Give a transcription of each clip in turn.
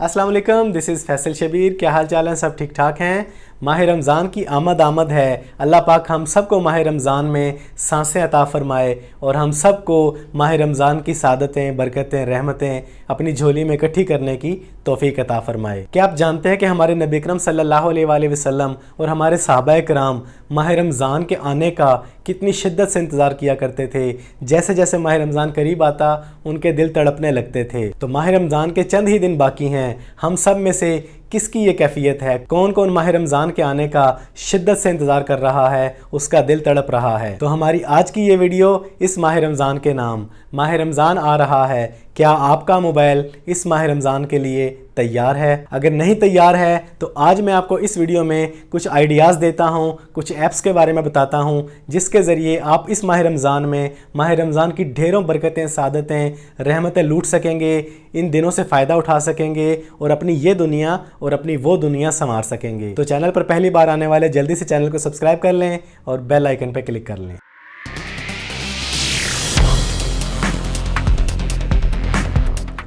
अस्सलाम वालेकुम, this is Faisal Shabir. क्या हाल चाल है? सब ठीक ठाक हैं। माह रमज़ान की आमद है। अल्लाह पाक हम सबको माह रमज़ान में सांसें अता फ़रमाए और हम सबको माह रमज़ान की सादतें, बरकतें, रहमतें अपनी झोली में इकट्ठी करने की तौफ़ीक अता फ़रमाए। क्या आप जानते हैं कि हमारे नबी अकरम सल्लल्लाहु अलैहि वसल्लम और हमारे सहाबाए किराम माह रमज़ान के आने का कितनी शिद्दत से इंतज़ार किया करते थे। जैसे जैसे माह रमज़ान करीब आता उनके दिल तड़पने लगते थे। तो माह रमज़ान के चंद ही दिन बाकी हैं। हम सब में से किसकी ये कैफियत है? कौन कौन माह रमज़ान के आने का शिद्दत से इंतज़ार कर रहा है, उसका दिल तड़प रहा है? तो हमारी आज की ये वीडियो इस माह रमज़ान के नाम, माह रमज़ान आ रहा है, क्या आपका मोबाइल इस माह रमज़ान के लिए तैयार है? अगर नहीं तैयार है तो आज मैं आपको इस वीडियो में कुछ आइडियाज़ देता हूँ, कुछ ऐप्स के बारे में बताता हूँ जिसके ज़रिए आप इस माह रमज़ान में माह रमज़ान की ढेरों बरकतें, सादतें, रहमतें लूट सकेंगे, इन दिनों से फ़ायदा उठा सकेंगे और अपनी ये दुनिया और अपनी वो दुनिया संवार सकेंगे। तो चैनल पर पहली बार आने वाले जल्दी से चैनल को सब्सक्राइब कर लें और बेल आइकन पर क्लिक कर लें।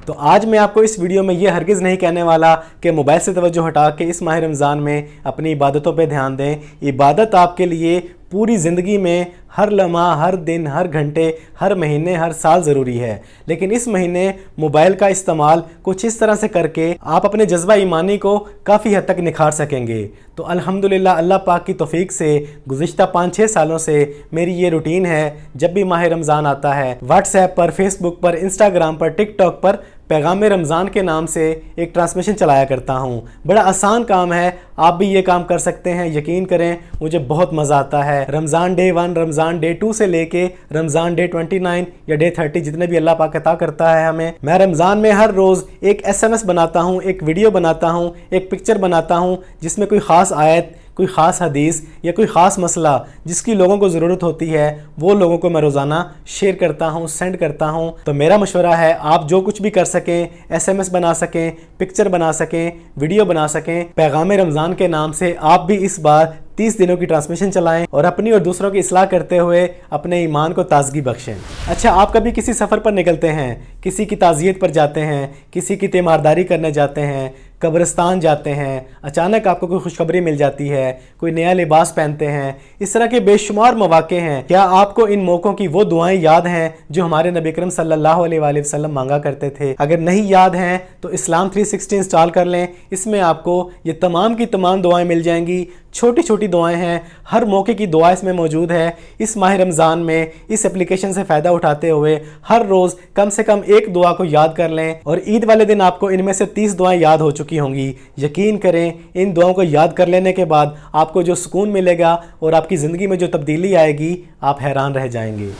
तो आज मैं आपको इस वीडियो में ये हरगिज़ नहीं कहने वाला कि मोबाइल से तवज्जो हटा के इस माह रमज़ान में अपनी इबादतों पे ध्यान दें। इबादत आपके लिए पूरी ज़िंदगी में हर लम्हा, हर दिन, हर घंटे, हर महीने, हर साल ज़रूरी है। लेकिन इस महीने मोबाइल का इस्तेमाल कुछ इस तरह से करके आप अपने जज्बा ईमानी को काफ़ी हद तक निखार सकेंगे। तो अल्हम्दुलिल्लाह अल्लाह पाक की तौफीक से गुज़िश्ता 5-6 सालों से मेरी ये रूटीन है। जब भी माह रमज़ान आता है व्हाट्सएप पर, फेसबुक पर, इंस्टाग्राम पर, टिकटॉक पर पैगाम रमज़ान के नाम से एक ट्रांसमिशन चलाया करता हूँ। बड़ा आसान काम है, आप भी ये काम कर सकते हैं। यकीन करें मुझे बहुत मज़ा आता है। रमज़ान डे 1, रमज़ान डे 2 से लेके रमज़ान डे 29 या डे 30 जितने भी अल्लाह पाक अता करता है हमें, मैं रमज़ान में हर रोज़ एक SMS बनाता हूँ, एक वीडियो बनाता हूँ, एक पिक्चर बनाता हूँ जिसमें कोई ख़ास आयत, कोई ख़ास हदीस या कोई ख़ास मसला जिसकी लोगों को ज़रूरत होती है वो लोगों को मैं रोज़ाना शेयर करता हूँ, सेंड करता हूँ। तो मेरा मशवरा है आप जो कुछ भी कर सकें, SMS बना सकें, पिक्चर बना सकें, वीडियो बना सकें, पैगाम रमज़ान के नाम से आप भी इस बार 30 दिनों की ट्रांसमिशन चलाएं और अपनी और दूसरों की इस्लाह करते हुए अपने ईमान को ताजगी बख्शें। अच्छा, आप कभी किसी सफ़र पर निकलते हैं, किसी की ताज़ियत पर जाते हैं, किसी की तीमारदारी करने जाते हैं, कब्रिस्तान जाते हैं, अचानक आपको कोई खुशखबरी मिल जाती है, कोई नया लिबास पहनते हैं, इस तरह के बेशुमार मौके हैं। क्या आपको इन मौक़ों की वो दुआएं याद हैं जो हमारे नबी अकरम सल्लल्लाहु अलैहि वसल्लम मांगा करते थे? अगर नहीं याद हैं तो इस्लाम 360 इंस्टॉल कर लें। इसमें आपको ये तमाम की तमाम दुआएं मिल जाएंगी। छोटी छोटी दुआएं हैं, हर मौके की दुआ इसमें मौजूद है। इस माह रमज़ान में इस एप्लीकेशन से फ़ायदा उठाते हुए हर रोज़ कम से कम एक दुआ को याद कर लें और ईद वाले दिन आपको इनमें से 30 दुआएं याद हो चुकी होंगी। यकीन करें इन दुआओं को याद कर लेने के बाद आपको जो सुकून मिलेगा और आपकी ज़िंदगी में जो तब्दीली आएगी, आप हैरान रह जाएंगे।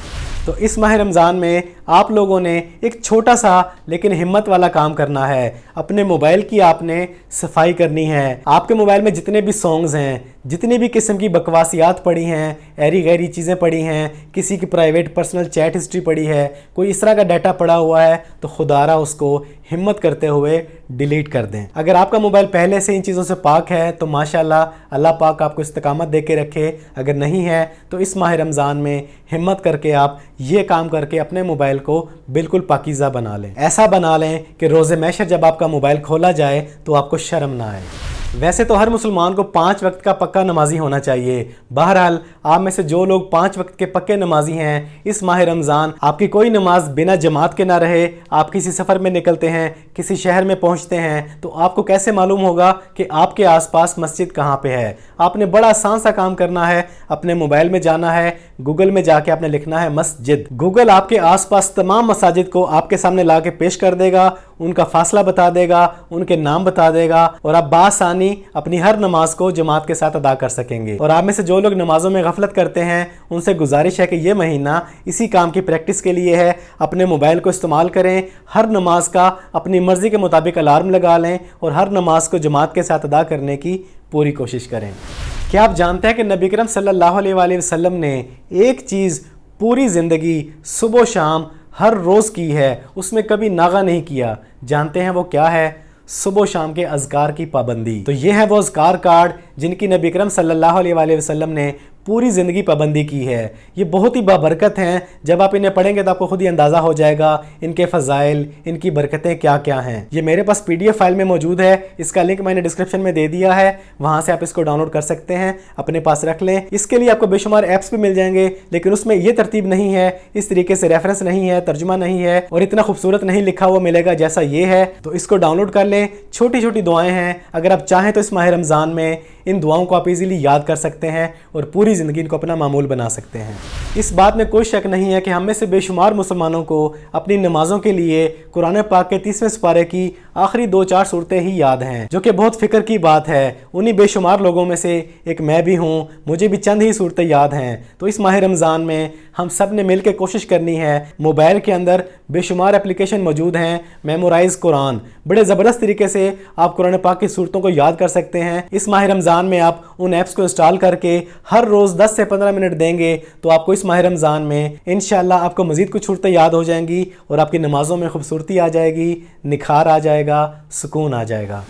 तो इस माह रमज़ान में आप लोगों ने एक छोटा सा लेकिन हिम्मत वाला काम करना है। अपने मोबाइल की आपने सफाई करनी है। आपके मोबाइल में जितने भी सॉन्ग्स हैं, जितनी भी किस्म की बकवासियात पड़ी हैं, ऐरी गैरी चीज़ें पड़ी हैं, किसी की प्राइवेट पर्सनल चैट हिस्ट्री पड़ी है, कोई इस तरह का डाटा पड़ा हुआ है, तो खुदारा उसको हिम्मत करते हुए डिलीट कर दें। अगर आपका मोबाइल पहले से इन चीज़ों से पाक है तो माशाल्लाह अल्लाह पाक आपको इस्तिकामत दे के रखे। अगर नहीं है तो इस माह रमज़ान में हिम्मत करके आप ये काम करके अपने मोबाइल को बिल्कुल पाकीज़ा बना लें। ऐसा बना लें कि रोज़े महशर जब आपका मोबाइल खोला जाए तो आपको शर्म ना आए। वैसे तो हर मुसलमान को 5 वक्त का पक्का नमाजी होना चाहिए। बहरहाल आप में से जो लोग 5 वक्त के पक्के नमाजी हैं, इस माह रमज़ान आपकी कोई नमाज बिना जमात के ना रहे, आप किसी सफ़र में निकलते हैं, किसी शहर में पहुंचते हैं, तो आपको कैसे मालूम होगा कि आपके आसपास मस्जिद कहाँ पे है? आपने बड़ा आसान सा काम करना है। अपने मोबाइल में जाना है, गूगल में जाके आपने लिखना है मस्जिद। गूगल आपके आसपास तमाम मसाजिद को आपके सामने ला के पेश कर देगा, उनका फासला बता देगा, उनके नाम बता देगा और आप बासानी अपनी हर नमाज को जमात के साथ अदा कर सकेंगे। और आप में से जो लोग नमाजों में गफलत करते हैं उनसे गुजारिश है कि ये महीना इसी काम की प्रैक्टिस के लिए है। अपने मोबाइल को इस्तेमाल करें, हर नमाज का अपनी मर्ज़ी के मुताबिक अलार्म लगा लें और हर नमाज को जमात के साथ अदा करने की पूरी कोशिश करें। क्या आप जानते हैं कि नबी अकरम सल्लल्लाहु अलैहि वसल्लम ने एक चीज़ पूरी ज़िंदगी सुबह शाम हर रोज़ की है, उसमें कभी नागा नहीं किया? जानते हैं वो क्या है? सुबह शाम के अज़कार की पाबंदी। तो ये है वो अज़कार कार्ड जिनकी नबी अकरम सल्लल्लाहु अलैहि वसल्लम ने पूरी ज़िंदगी पाबंदी की है। ये बहुत ही बाबरकत हैं। जब आप इन्हें पढ़ेंगे तो आपको खुद ही अंदाज़ा हो जाएगा इनके फ़ज़ाइल, इनकी बरकतें क्या क्या हैं। ये मेरे पास PDF फाइल में मौजूद है, इसका लिंक मैंने डिस्क्रिप्शन में दे दिया है, वहाँ से आप इसको डाउनलोड कर सकते हैं, अपने पास रख लें। इसके लिए आपको बेशुमार ऐप्स भी मिल जाएंगे, लेकिन उसमें ये तरतीब नहीं है, इस तरीके से रेफरेंस नहीं है, तर्जुमा नहीं है और इतना खूबसूरत नहीं लिखा हुआ मिलेगा जैसा ये है। तो इसको डाउनलोड कर लें। छोटी छोटी दुआएं हैं, अगर आप चाहें तो इस माह रमज़ान में इन दुआओं को आप इजीली याद कर सकते हैं और पूरी ज़िंदगी इनको अपना मामूल बना सकते हैं। इस बात में कोई शक नहीं है कि हम में से बेशुमार मुसलमानों को अपनी नमाज़ों के लिए कुरान पाक के 30वें सुपारे की आखिरी 2-4 सूरतें ही याद हैं, जो कि बहुत फ़िक्र की बात है। उन्हीं बेशुमार लोगों में से एक मैं भी हूँ, मुझे भी चंद ही सूरतें याद हैं। तो इस माह रमज़ान में हम सब ने मिल के कोशिश करनी है। मोबाइल के अंदर बेशुमार एप्लीकेशन मौजूद हैं, मेमोराइज़ कुरान, बड़े ज़बरदस्त तरीके से आप कुरान पाक की सूरतों को याद कर सकते हैं। इस माह रमज़ान में आप उन ऐप्स को इंस्टॉल करके हर रोज़ 10 से 15 मिनट देंगे तो आपको इस माह रमज़ान में इंशाअल्लाह आपको मज़ीद कुछ सूरतें याद हो जाएंगी और आपकी नमाज़ों में खूबसूरती आ जाएगी, निखार आ जाएगा, सुकून आ जाएगा।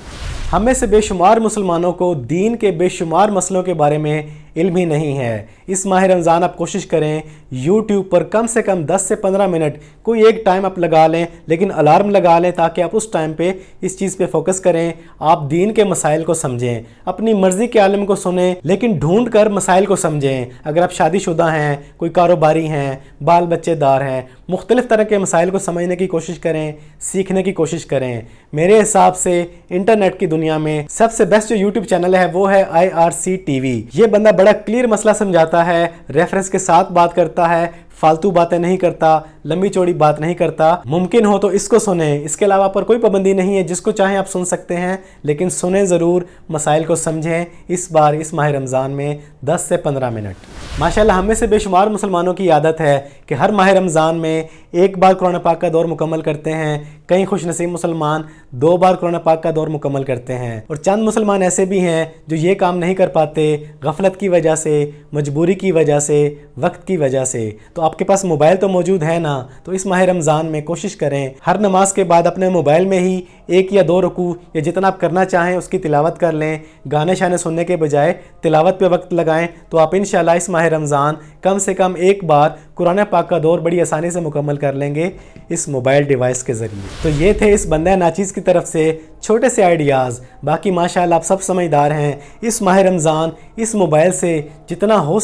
हम में से बेशुमार मुसलमानों को दीन के बेशुमार मसलों के बारे में इल्म ही नहीं है। इस माह रमज़ान आप कोशिश करें YouTube पर कम से कम 10 से 15 मिनट कोई एक टाइम आप लगा लें, लेकिन अलार्म लगा लें ताकि आप उस टाइम पे इस चीज़ पे फोकस करें। आप दीन के मसाइल को समझें, अपनी मर्ज़ी के आलम को सुनें, लेकिन ढूंढ कर मसाइल को समझें। अगर आप शादीशुदा हैं, कोई कारोबारी हैं, बाल बच्चेदार हैं, मुख्तलिफ़ तरह के मसाइल को समझने की कोशिश करें, सीखने की कोशिश करें। मेरे हिसाब से इंटरनेट की दुनिया में सबसे बेस्ट जो YouTube चैनल है वो है IRC TV। ये बंदा बड़ा क्लियर मसला समझाता है, रेफरेंस के साथ बात करता है, फालतू बातें नहीं करता, लंबी चौड़ी बात नहीं करता। मुमकिन हो तो इसको सुने, इसके अलावा पर कोई पाबंदी नहीं है, जिसको चाहें आप सुन सकते हैं, लेकिन सुने ज़रूर, मसाइल को समझें। इस बार इस माह रमज़ान में 10 से 15 मिनट। माशाल्लाह हम में से बेशुमार मुसलमानों की आदत है कि हर माह रमज़ान में एक बार कुरान पाक का दौर मुकम्मल करते हैं। कई खुशनसीब मुसलमान 2 बार कुरान पाक का दौर मुकम्मल करते हैं और चंद मुसलमान ऐसे भी हैं जो ये काम नहीं कर पाते, गफलत की वजह से, मजबूरी की वजह से, वक्त की वजह से। तो आपके पास मोबाइल तो मौजूद है ना, तो इस माह रमज़ान में कोशिश करें हर नमाज के बाद अपने मोबाइल में ही 1 या 2 रुकू या जितना आप करना चाहें उसकी तिलावत कर लें। गाने शाने सुनने के बजाय तिलावत पे वक्त लगाएं तो आप इंशाअल्लाह इस माह रमज़ान कम से कम एक बार कुरान पाक का दौर बड़ी आसानी से मुकम्मल कर लेंगे इस मोबाइल डिवाइस के ज़रिए। तो ये थे इस बंदा नाचीज़ की तरफ से छोटे से आइडियाज़। बाकी माशाअल्लाह आप सब समझदार हैं। इस माह रमज़ान इस मोबाइल से जितना हो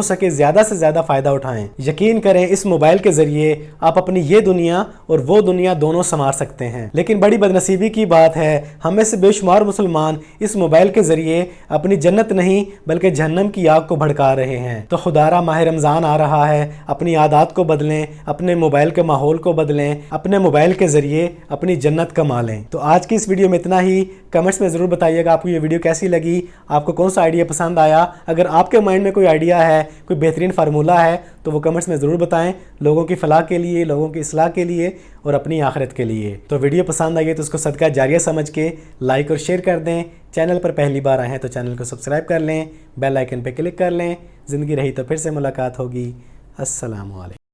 सके ज़्यादा से ज़्यादा फ़ायदा उठाएं। यकीन करें इस मोबाइल के ज़रिए आप अपनी ये दुनिया और वो दुनिया दोनों संवार सकते हैं। लेकिन बड़ी बदनसीबी की बात है हम में से बेशुमार मुसलमान इस मोबाइल के ज़रिए अपनी जन्नत नहीं बल्कि जहन्नम की आग को भड़का रहे हैं। तो खुदारा माह रमज़ान आ रहा है, अपनी आदत को बदलें, अपने मोबाइल के माहौल को बदलें, अपने मोबाइल के ज़रिए अपनी जन्नत कमा लें। तो आज की इस वीडियो में इतना ही। कमेंट्स में ज़रूर बताइएगा आपको ये वीडियो कैसी लगी, आपको कौन सा आइडिया पसंद आया। अगर आपके माइंड में कोई आइडिया है, कोई बेहतरीन फार्मूला है तो वो कमेंट्स में ज़रूर बताएं, लोगों की फलाह के लिए, लोगों की इस्लाह के लिए और अपनी आखिरत के लिए। तो वीडियो पसंद आई है तो उसको सदका जारिया समझ के लाइक और शेयर कर दें। चैनल पर पहली बार आए हैं तो चैनल को सब्सक्राइब कर लें, बेल आइकन पर क्लिक कर लें। ज़िंदगी रही तो फिर से मुलाकात होगी। अस्सलामु अलैकुम।